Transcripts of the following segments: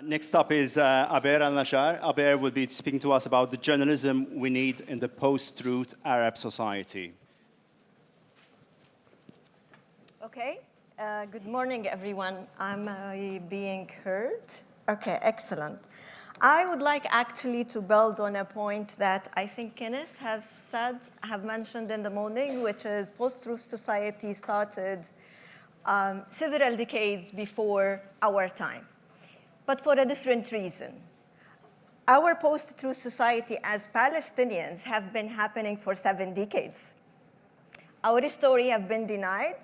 Next up is Abeer AlNajjar. Abeer will be speaking to us about the journalism we need in the post-truth Arab society. Okay. Good morning, everyone. Am I being heard? Okay, excellent. I would like actually to build on a point that I think Kenneth have mentioned in the morning, which is post-truth society started several decades before our time, but for a different reason. Our post-truth society as Palestinians have been happening for 7 decades. Our story have been denied,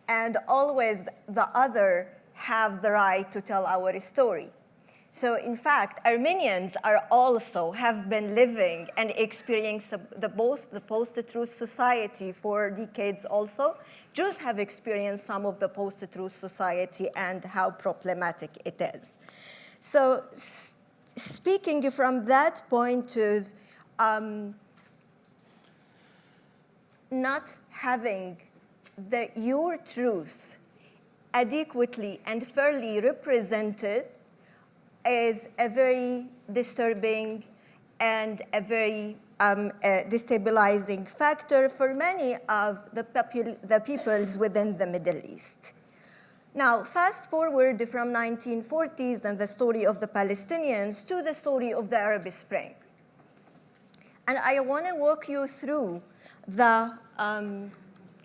and always the other have the right to tell our story. So in fact, Armenians are also have been living and experiencing the post-truth society for decades also. Jews have experienced some of the post-truth society and how problematic it is. So speaking from that point of not having your truth adequately and fairly represented is a very disturbing and a very destabilizing factor for many of the peoples within the Middle East. Now, fast forward from 1940s and the story of the Palestinians to the story of the Arab Spring. And I want to walk you through the,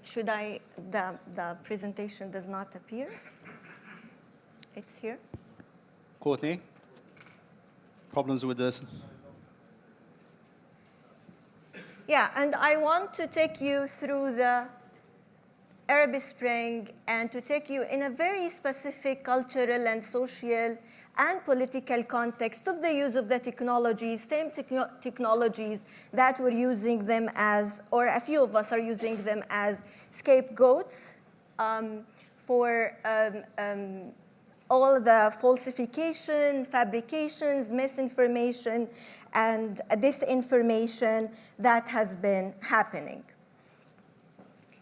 the presentation does not appear? It's here. Courtney, problems with this? Yeah, and I want to take you through the Arab Spring and to take you in a very specific cultural and social and political context of the use of the technologies, same technologies that we're using them as, or a few of us are using them as scapegoats for all the falsification, fabrications, misinformation, and disinformation that has been happening.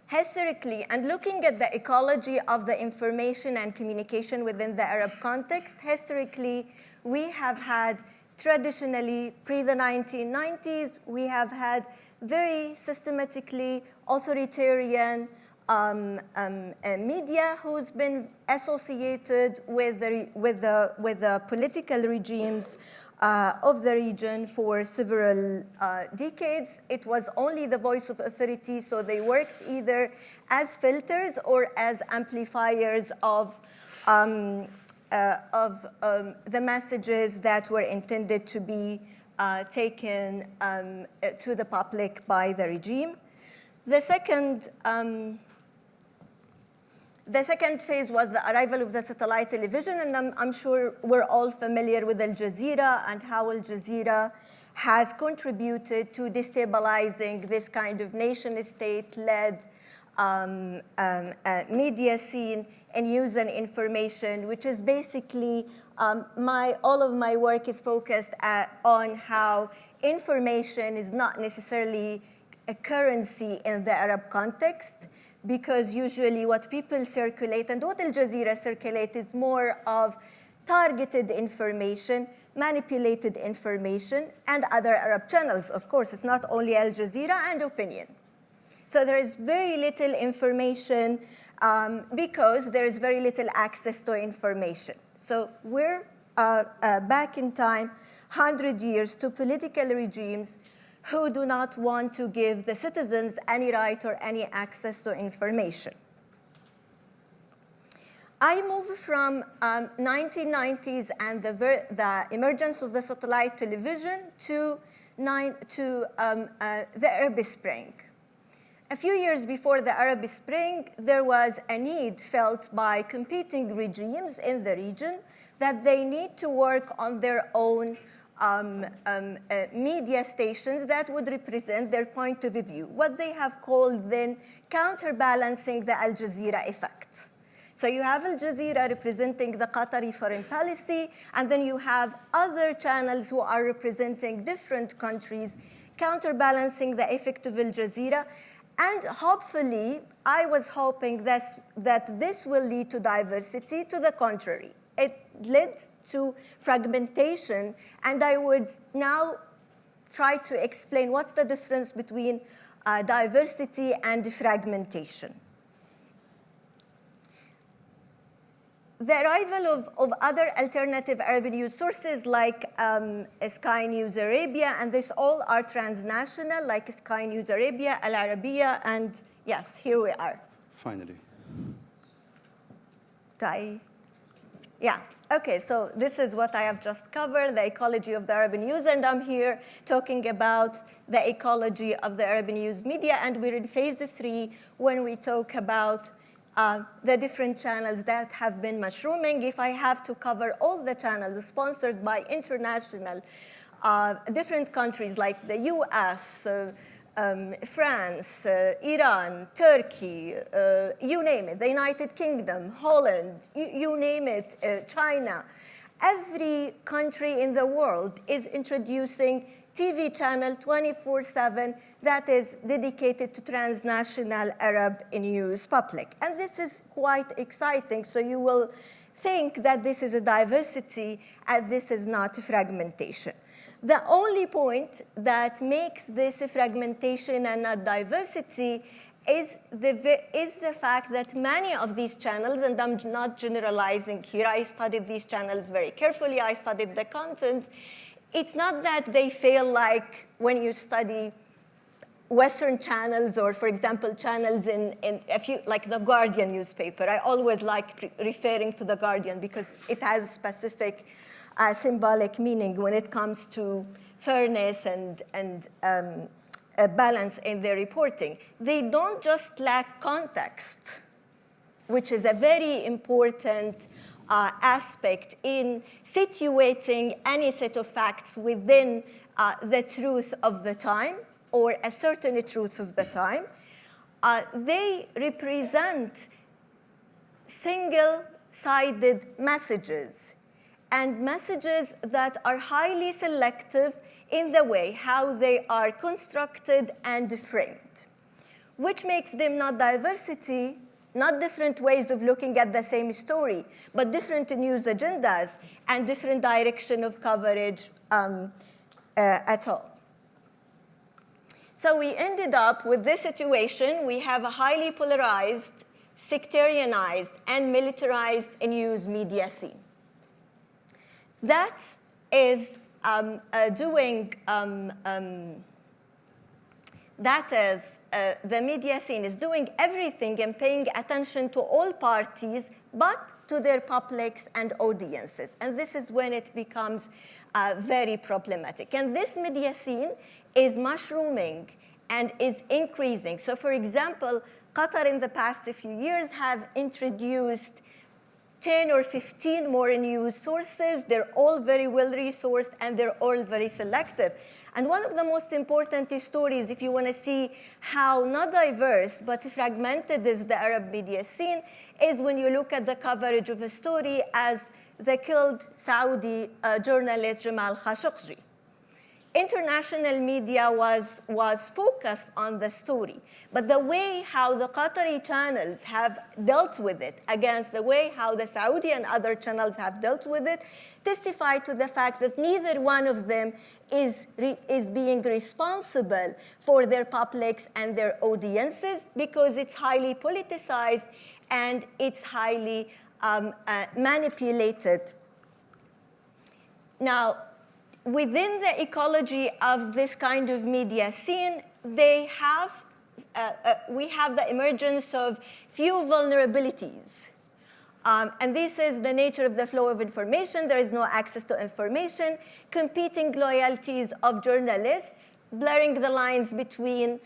Historically, and looking at the ecology of the information and communication within the Arab context, historically, we have had traditionally, pre the 1990s, we have had very systematically authoritarian media who's been associated with the political regimes of the region for several decades. It was only the voice of authority, so they worked either as filters or as amplifiers of the messages that were intended to be taken to the public by the regime. The second phase was the arrival of the satellite television, and I'm sure we're all familiar with Al Jazeera and how Al Jazeera has contributed to destabilizing this kind of nation-state-led media scene and news and information, which is basically all of my work is focused on how information is not necessarily a currency in the Arab context, because usually what people circulate and what Al Jazeera circulate is more of targeted information, manipulated information, and other Arab channels. Of course, it's not only Al Jazeera and opinion. So there is very little information because there is very little access to information. So we're back in time, 100 years, to political regimes who do not want to give the citizens any right or any access to information. I move from 1990s and the emergence of the satellite television to the Arab Spring. A few years before the Arab Spring, there was a need felt by competing regimes in the region that they need to work on their own media stations that would represent their point of view, what they have called then counterbalancing the Al Jazeera effect. So you have Al Jazeera representing the Qatari foreign policy, and then you have other channels who are representing different countries, counterbalancing the effect of Al Jazeera. And hopefully, I was hoping that this will lead to diversity. To the contrary, it led to fragmentation, and I would now try to explain what's the difference between diversity and fragmentation. The arrival of other alternative Arab news sources like Sky News Arabia, and this all are transnational, like Sky News Arabia, Al Arabiya, and yes, here we are. Finally. Yeah, okay, so this is what I have just covered, the ecology of the Arab news, and I'm here talking about the ecology of the Arab news media, and we're in phase 3 when we talk about the different channels that have been mushrooming. If I have to cover all the channels sponsored by international different countries like the US, France, Iran, Turkey, you name it, the United Kingdom, Holland, you name it, China. Every country in the world is introducing TV channel 24/7 that is dedicated to transnational Arab news public. And this is quite exciting. So you will think that this is a diversity and this is not a fragmentation. The only point that makes this a fragmentation and not diversity is the fact that many of these channels, and I'm not generalizing here, I studied these channels very carefully, I studied the content. It's not that they fail like when you study Western channels or, for example, channels in a few, like the Guardian newspaper. I always like referring to the Guardian because it has specific symbolic meaning when it comes to fairness and balance in their reporting. They don't just lack context, which is a very important aspect in situating any set of facts within the truth of the time or a certain truth of the time. They represent single-sided messages and messages that are highly selective in the way how they are constructed and framed, which makes them not diversity, not different ways of looking at the same story, but different news agendas and different direction of coverage at all. So we ended up with this situation. We have a highly polarized, sectarianized, and militarized news media scene. That is the media scene is doing everything and paying attention to all parties, but to their publics and audiences. And this is when it becomes very problematic. And this media scene is mushrooming and is increasing. So for example, Qatar in the past few years have introduced 10 or 15 more news sources. They're all very well resourced and they're all very selective. And one of the most important stories, if you want to see how not diverse but fragmented is the Arab media scene, is when you look at the coverage of a story as the killed Saudi journalist Jamal Khashoggi. International media was focused on the story, but the way how the Qatari channels have dealt with it against the way how the Saudi and other channels have dealt with it testify to the fact that neither one of them is being responsible for their publics and their audiences because it's highly politicized and it's highly manipulated. Now, within the ecology of this kind of media scene, we have the emergence of few vulnerabilities. And this is the nature of the flow of information. There is no access to information, competing loyalties of journalists, blurring the lines between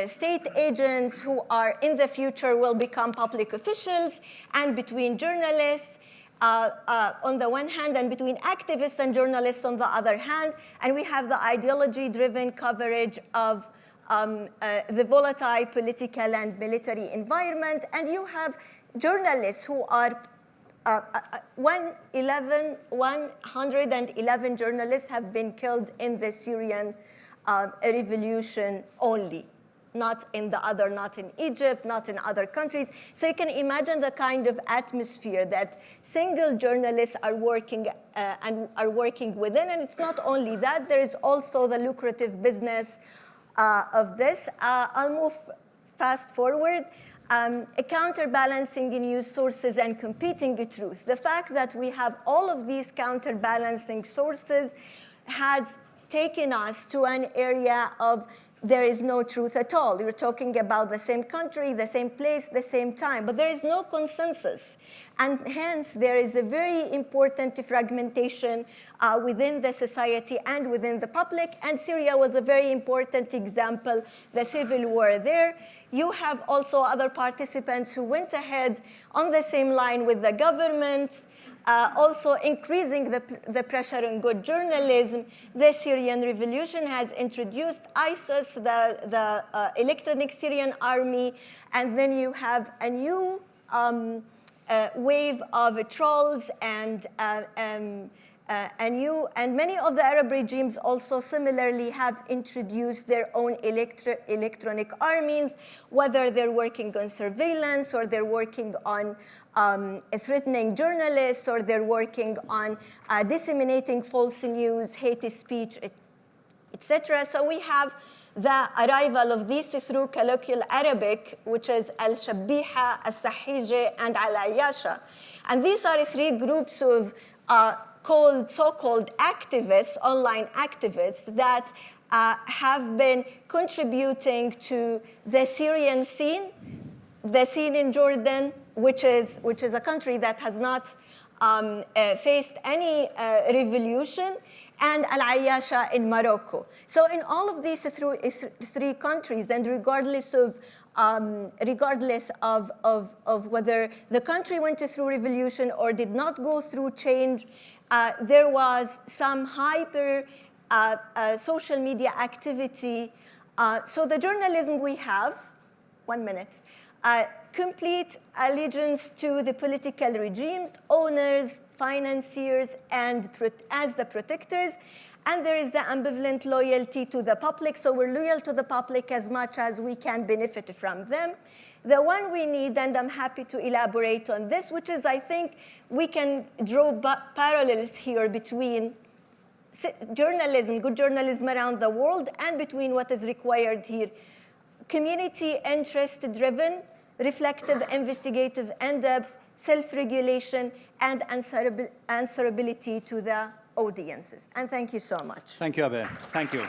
state agents who are in the future will become public officials and between journalists on the one hand and between activists and journalists on the other hand. And we have the ideology-driven coverage of the volatile political and military environment. And you have journalists who are 111 journalists have been killed in the Syrian revolution only. not in the other, not in Egypt, not in other countries. So you can imagine the kind of atmosphere that single journalists are working and are working within. And it's not only that, there is also the lucrative business of this. I'll move fast forward. Counterbalancing news sources and competing truth. The fact that we have all of these counterbalancing sources has taken us to an area of there is no truth at all. You're talking about the same country, the same place, the same time, but there is no consensus. And hence, there is a very important fragmentation within the society and within the public. And Syria was a very important example, the civil war there. You have also other participants who went ahead on the same line with the government, also increasing the pressure on good journalism. The Syrian revolution has introduced ISIS, the electronic Syrian army, and then you have a new wave of trolls and many of the Arab regimes also similarly have introduced their own electronic armies, whether they're working on surveillance or they're working on threatening journalists or they're working on disseminating false news, hate speech, etc. So we have the arrival of these through colloquial Arabic, which is Al-Shabbiha, Al-Sahijah, and Al-Ayyasha. And these are three groups of so-called activists, online activists, that have been contributing to the Syrian scene, the scene in Jordan, which is a country that has not faced any revolution, and Al-Ayyasha in Morocco. So in all of these three countries, and regardless of whether the country went through revolution or did not go through change, there was some hyper social media activity. So the journalism we have, 1 minute, complete allegiance to the political regimes, owners, financiers, and as the protectors. And there is the ambivalent loyalty to the public. So we're loyal to the public as much as we can benefit from them. The one we need, and I'm happy to elaborate on this, which is I think we can draw parallels here between journalism, good journalism around the world, and between what is required here. Community interest-driven, reflective, investigative, in-depth, self-regulation, and answerability to the audiences. And thank you so much. Thank you, Abeer. Thank you.